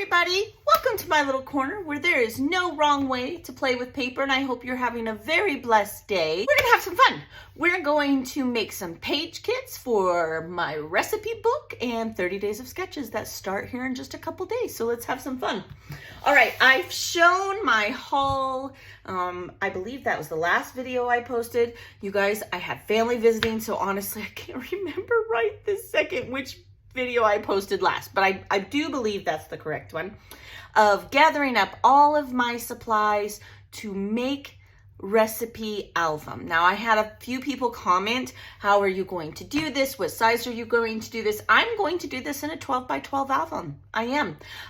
everybody, welcome to my little corner where there is no wrong way to play with paper, and I hope you're having a very blessed day. We're gonna have some fun. We're going to make some page kits for my recipe book and 30 days of sketches that start here in just a couple days, so let's have some fun. All right, I've shown my haul. I believe that was the last video I posted. You guys, I had family visiting, so honestly, I can't remember right this second which video I posted last, but I do believe that's the correct one, of gathering up all of my supplies to make recipe album. Now, I had a few people comment, how are you going to do this? What size are you going to do this? I'm going to do this in a 12 by 12 album. I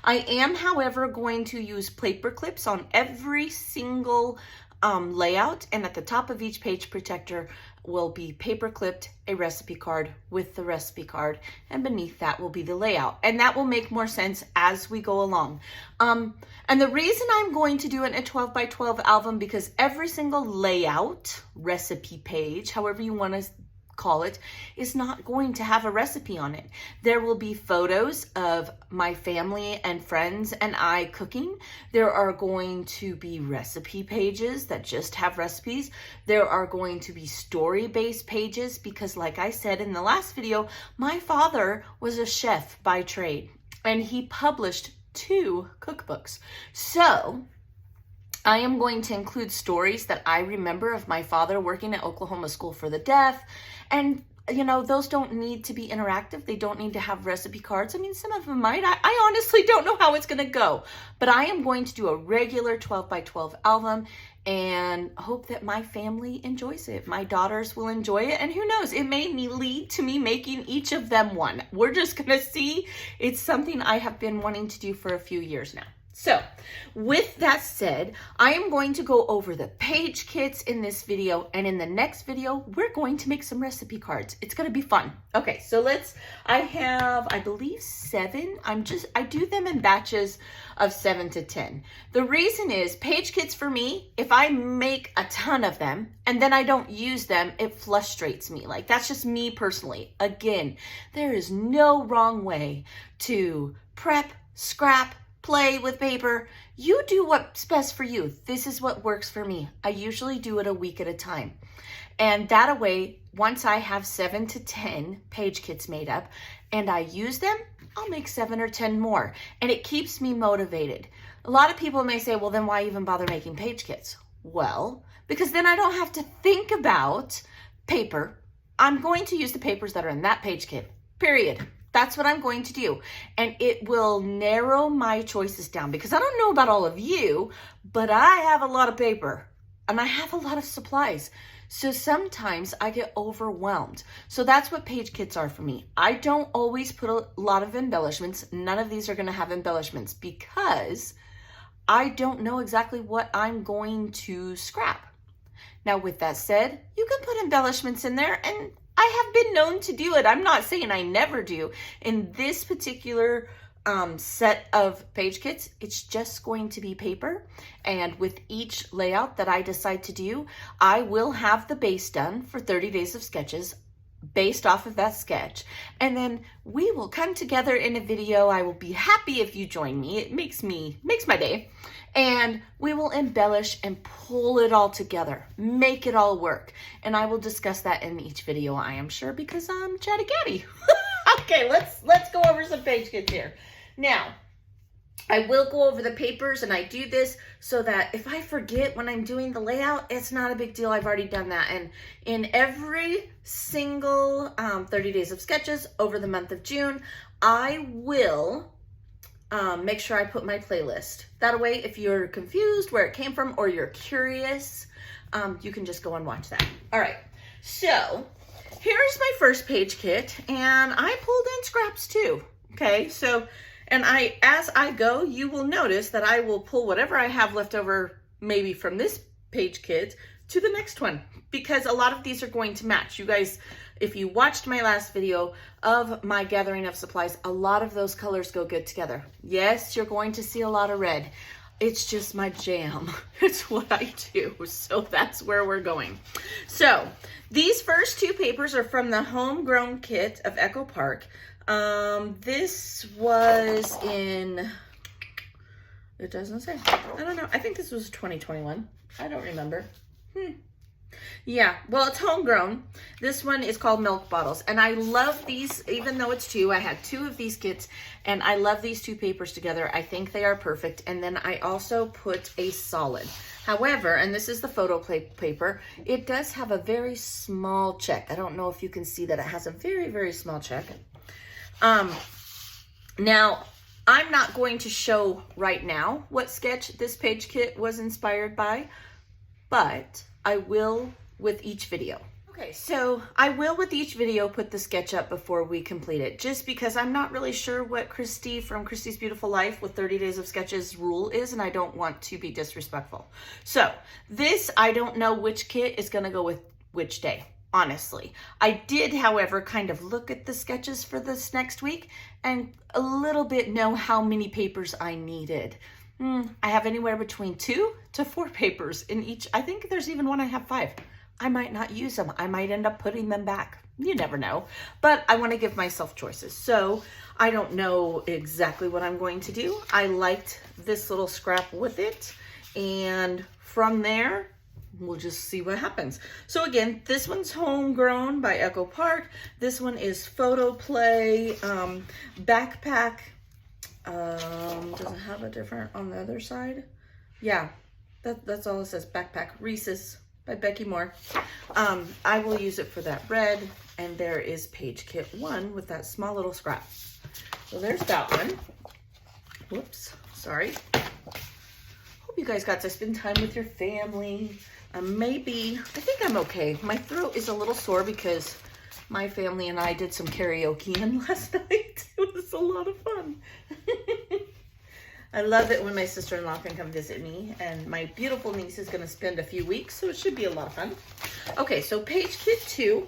am, however, going to use paper clips on every single layout, and at the top of each page protector will be paper clipped a recipe card with the recipe card, and beneath that will be the layout, and that will make more sense as we go along. And the reason I'm going to do it in a 12 by 12 album, because every single layout, recipe page, however you want to call it, is not going to have a recipe on it. There will be photos of my family and friends and I cooking. There are going to be recipe pages that just have recipes. There are going to be story-based pages because, like I said in the last video, my father was a chef by trade and he published 2 cookbooks. So I am going to include stories that I remember of my father working at Oklahoma School for the Deaf. And, you know, those don't need to be interactive. They don't need to have recipe cards. I mean, some of them might. I honestly don't know how it's going to go. But I am going to do a regular 12 by 12 album and hope that my family enjoys it. My daughters will enjoy it. And who knows, it may lead to me making each of them one. We're just going to see. It's something I have been wanting to do for a few years now. So with that said, I am going to go over the page kits in this video, and in the next video, we're going to make some recipe cards. It's going to be fun. Okay, so I have, I believe 7. I do them in batches of 7 to 10. The reason is page kits for me, if I make a ton of them and then I don't use them, it frustrates me. Like, that's just me personally. Again, there is no wrong way to prep, scrap, play with paper. You do what's best for you. This is what works for me. I usually do it a week at a time. And that way, once I have 7 to 10 page kits made up and I use them, I'll make 7 or 10 more. And it keeps me motivated. A lot of people may say, well, then why even bother making page kits? Well, because then I don't have to think about paper. I'm going to use the papers that are in that page kit, period. That's what I'm going to do. And it will narrow my choices down, because I don't know about all of you, but I have a lot of paper and I have a lot of supplies. So sometimes I get overwhelmed. So that's what page kits are for me. I don't always put a lot of embellishments. None of these are going to have embellishments because I don't know exactly what I'm going to scrap. Now, with that said, you can put embellishments in there, and I have been known to do it. I'm not saying I never do. In this particular set of page kits, it's just going to be paper. And with each layout that I decide to do, I will have the base done for 30 days of sketches based off of that sketch. And then we will come together in a video. I will be happy if you join me. It makes my day. And we will embellish and pull it all together, make it all work. And I will discuss that in each video, I am sure, because I'm chatty catty. Okay, let's go over some page kits here. Now, I will go over the papers, and I do this so that if I forget when I'm doing the layout, it's not a big deal. I've already done that. And in every single 30 days of sketches over the month of June, I will make sure I put my playlist. That way, if you're confused where it came from or you're curious, you can just go and watch that. All right, so here's my first page kit, and I pulled in scraps too. Okay, so, and as I go, you will notice that I will pull whatever I have left over, maybe from this page kit, to the next one, because a lot of these are going to match. You guys, if you watched my last video of my gathering of supplies, a lot of those colors go good together. Yes, you're going to see a lot of red. It's just my jam. It's what I do. So that's where we're going. So these first 2 papers are from the Homegrown kit of Echo Park. This was in It doesn't say. I don't know. I think this was 2021. I don't remember. Yeah, well, it's Homegrown. This one is called Milk Bottles. And I love these, even though it's two. I had two of these kits, and I love these two papers together. I think they are perfect. And then I also put a solid. However, and this is the photo play paper, it does have a very small check. I don't know if you can see that it has a very, very small check. Now, I'm not going to show right now what sketch this page kit was inspired by, but I will with each video. Okay, so I will with each video put the sketch up before we complete it, just because I'm not really sure what Christy from Christy's Beautiful Life with 30 Days of Sketches rule is, and I don't want to be disrespectful. So this, I don't know which kit is gonna go with which day, honestly. I did, however, kind of look at the sketches for this next week and a little bit know how many papers I needed. I have anywhere between 2 to 4 papers in each. I think there's even one I have 5. I might not use them. I might end up putting them back. You never know. But I want to give myself choices. So I don't know exactly what I'm going to do. I liked this little scrap with it. And from there, we'll just see what happens. So again, this one's Homegrown by Echo Park. This one is Photo Play Backpack. Does it have a different on the other side? Yeah, that's all it says. Backpack Reese's by Becky Moore. I will use it for that red, and there is page kit 1 with that small little scrap. So there's that one. Whoops, sorry. Hope you guys got to spend time with your family. I think I'm okay. My throat is a little sore because my family and I did some karaoke last night. It was a lot of fun. I love it when my sister-in-law can come visit me, and my beautiful niece is going to spend a few weeks, so it should be a lot of fun. Okay, so page kit 2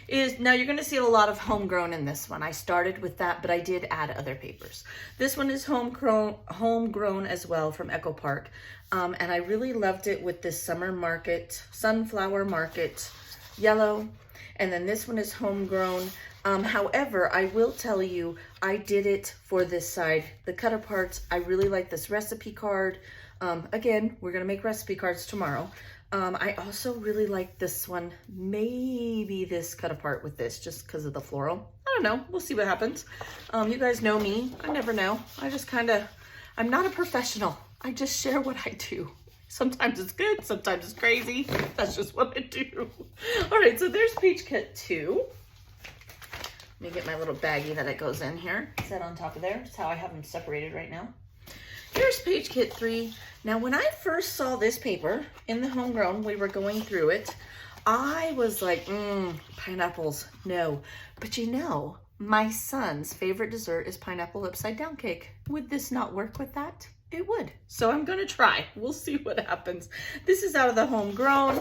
is, now you're going to see a lot of Homegrown in this one. I started with that, but I did add other papers. This one is Homegrown as well from Echo Park, and I really loved it with this Sunflower Market yellow. And then this one is Homegrown. However, I will tell you, I did it for this side. The cut aparts, I really like this recipe card. Again, we're gonna make recipe cards tomorrow. I also really like this one, maybe this cut apart with this, just because of the floral. I don't know, we'll see what happens. You guys know me, I never know. I'm not a professional. I just share what I do. Sometimes it's good, sometimes it's crazy. That's just what I do. All right, so there's page kit 2. Let me get my little baggie that it goes in here. Set on top of there. That's how I have them separated right now. Here's page kit 3. Now, when I first saw this paper in the Homegrown, we were going through it, I was like, pineapples, no. But you know, my son's favorite dessert is pineapple upside down cake. Would this not work with that? It would. So I'm gonna try. We'll see what happens. This is out of the Homegrown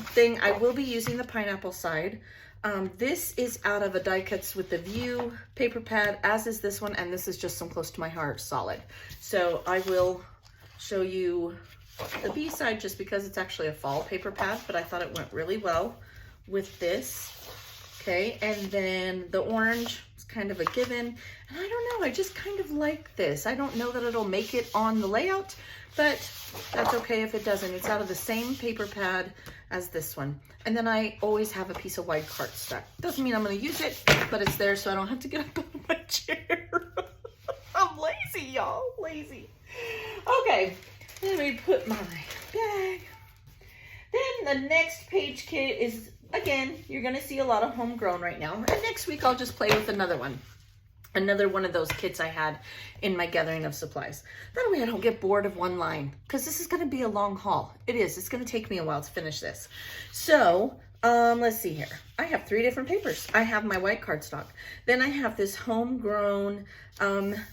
thing. I will be using the pineapple side. This is out of a Die Cuts with the View paper pad, as is this one, and this is just some Close to My Heart solid. So I will show you the B side just because it's actually a fall paper pad, but I thought it went really well with this. Okay, and then the orange is kind of a given. And I don't know, I just kind of like this. I don't know that it'll make it on the layout, but that's okay if it doesn't. It's out of the same paper pad as this one. And then I always have a piece of white cardstock. Doesn't mean I'm gonna use it, but it's there so I don't have to get up out of my chair. I'm lazy, y'all, lazy. Okay, let me put my bag. Then the next page kit is, again, you're gonna see a lot of Homegrown right now. And next week I'll just play with another one. Another one of those kits I had in my gathering of supplies. That way I don't get bored of one line, because this is gonna be a long haul. It is, it's gonna take me a while to finish this. So, let's see here. I have 3 different papers. I have my white cardstock. Then I have this Homegrown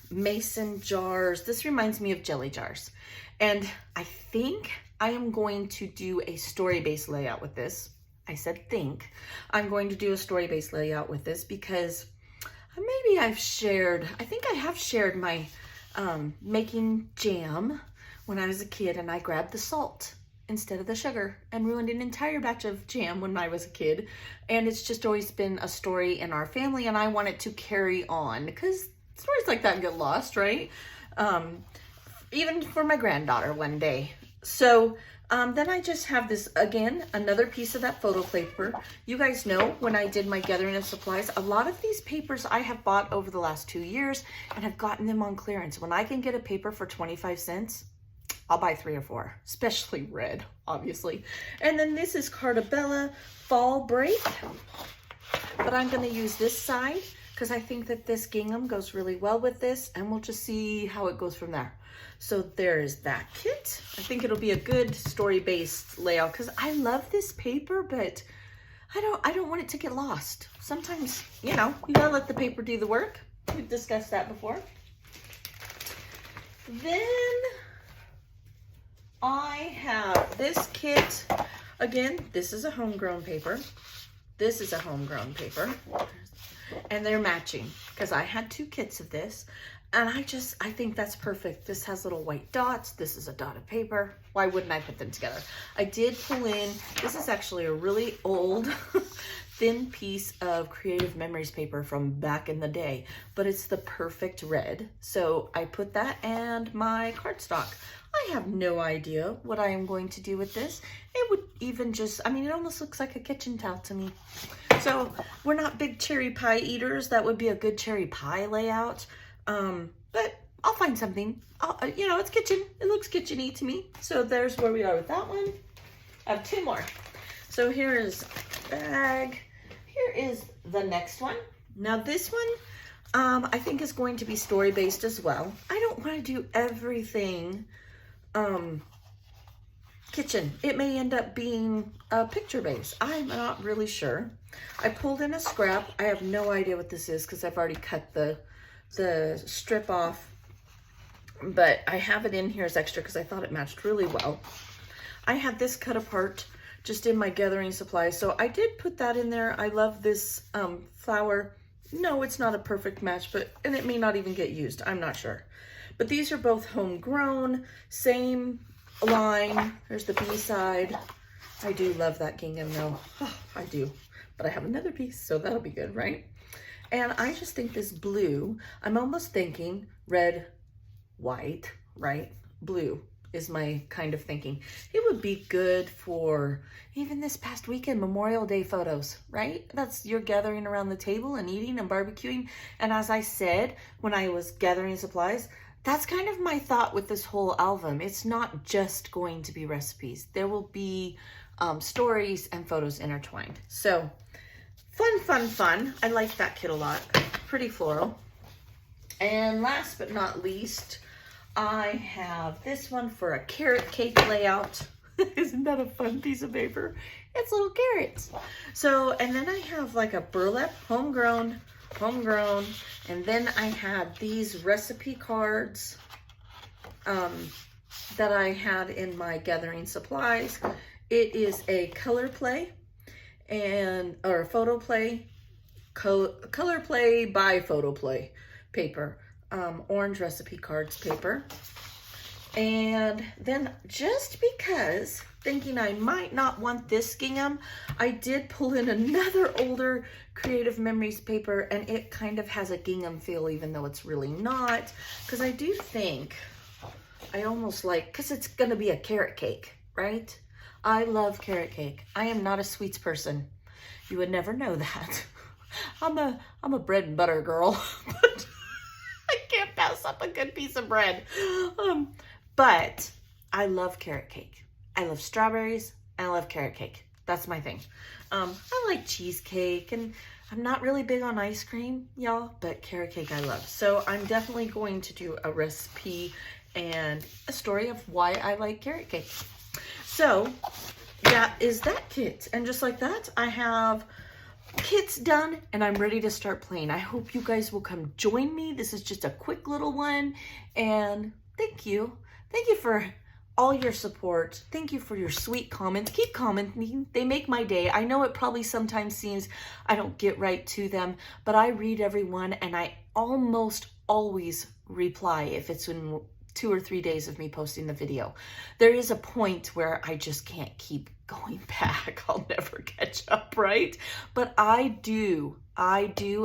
mason jars. This reminds me of jelly jars. And I think I am going to do a story-based layout with this. I said think. I'm going to do a story-based layout with this because maybe I think I have shared my making jam when I was a kid, and I grabbed the salt instead of the sugar and ruined an entire batch of jam when I was a kid. And it's just always been a story in our family, and I want it to carry on because stories like that get lost, right? even for my granddaughter one day. So then I just have this, again, another piece of that photo paper. You guys know when I did my gathering of supplies, a lot of these papers I have bought over the last 2 years and have gotten them on clearance. When I can get a paper for 25 cents, I'll buy 3 or 4, especially red, obviously. And then this is Cartabella Fall Break, but I'm gonna use this side because I think that this gingham goes really well with this, and we'll just see how it goes from there. So there's that kit. I think it'll be a good story-based layout because I love this paper, but I don't want it to get lost. Sometimes, you know, you gotta let the paper do the work. We've discussed that before. Then I have this kit. Again, this is a homegrown paper. This is a homegrown paper. And they're matching because I had 2 kits of this. And I think that's perfect. This has little white dots. This is a dotted paper. Why wouldn't I put them together? I did pull in, this is actually a really old, thin piece of Creative Memories paper from back in the day, but it's the perfect red. So I put that and my cardstock. I have no idea what I am going to do with this. It would even just, I mean, it almost looks like a kitchen towel to me. So we're not big cherry pie eaters. That would be a good cherry pie layout. But I'll find something. You know, it's kitchen. It looks kitchen-y to me. So there's where we are with that one. I have 2 more. So here is bag. Here is the next one. Now this one, I think is going to be story-based as well. I don't want to do everything kitchen. It may end up being picture-based. I'm not really sure. I pulled in a scrap. I have no idea what this is because I've already cut the strip off, but I have it in here as extra because I thought it matched really well. I had this cut apart just in my gathering supplies, so I did put that in there. I love this flower. No, it's not a perfect match, and it may not even get used. I'm not sure. But these are both homegrown, same line. There's the B side. I do love that gingham though. Oh, I do. But I have another piece, so that'll be good, right? And I just think this blue, I'm almost thinking red, white, right? Blue is my kind of thinking. It would be good for even this past weekend, Memorial Day photos, right? That's you're gathering around the table and eating and barbecuing. And as I said, when I was gathering supplies, that's kind of my thought with this whole album. It's not just going to be recipes. There will be stories and photos intertwined. So fun, fun, fun. I like that kit a lot. Pretty floral. And last but not least, I have this one for a carrot cake layout. Isn't that a fun piece of paper? It's little carrots. So, and then I have like a burlap, homegrown, and then I had these recipe cards that I had in my gathering supplies. It is a color play or photo play, color play by photo play paper, orange recipe cards paper. And then just because thinking I might not want this gingham, I did pull in another older Creative Memories paper, and it kind of has a gingham feel even though it's really not, because I do think I almost like, because it's gonna be a carrot cake, right? I love carrot cake. I am not a sweets person. You would never know that. I'm a bread and butter girl, but I can't pass up a good piece of bread. But I love carrot cake. I love strawberries and I love carrot cake. That's my thing. I like cheesecake, and I'm not really big on ice cream, y'all, but carrot cake I love. So I'm definitely going to do a recipe and a story of why I like carrot cake. So that is that kit. And just like that, I have kits done and I'm ready to start playing. I hope you guys will come join me. This is just a quick little one, and thank you. Thank you for all your support. Thank you for your sweet comments. Keep commenting. They make my day. I know it probably sometimes seems I don't get right to them, but I read everyone and I almost always reply if it's in 2 or 3 days of me posting the video. There is a point where I just can't keep going back. I'll never catch up, right? But I do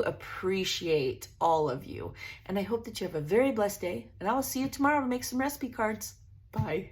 appreciate all of you. And I hope that you have a very blessed day. And I will see you tomorrow to make some recipe cards. Bye.